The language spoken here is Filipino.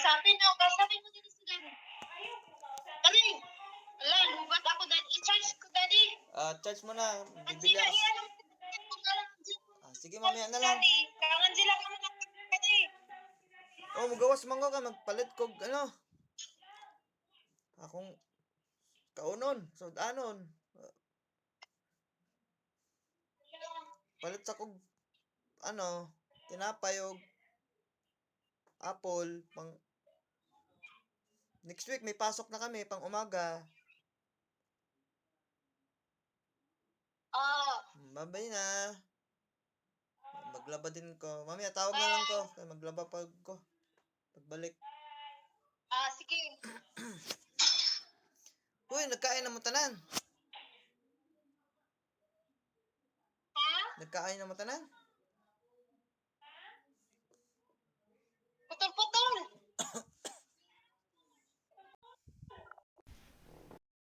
Kasapin mo dito si Daddy. Dali. Ala, lubat ako, Daddy. I-charge ko, Daddy. Charge mo na. Bibili Sila, ako. iyan ang Sige, mamaya na lang. Daddy. Kaman sila ka man, Daddy. Magawas man ko ka. Magpalit ko, akong kaunon. Sudanon. Palit sa kog, tinapay og apple. Next week, may pasok na kami, pang umaga. Babay na. Maglaba din ko. Mamaya, tawag na lang ko. Kaya maglaba pag ko. Pagbalik. Sige. Uy, nagkain na mo tanan. Ha? Nagkain na mo tanan?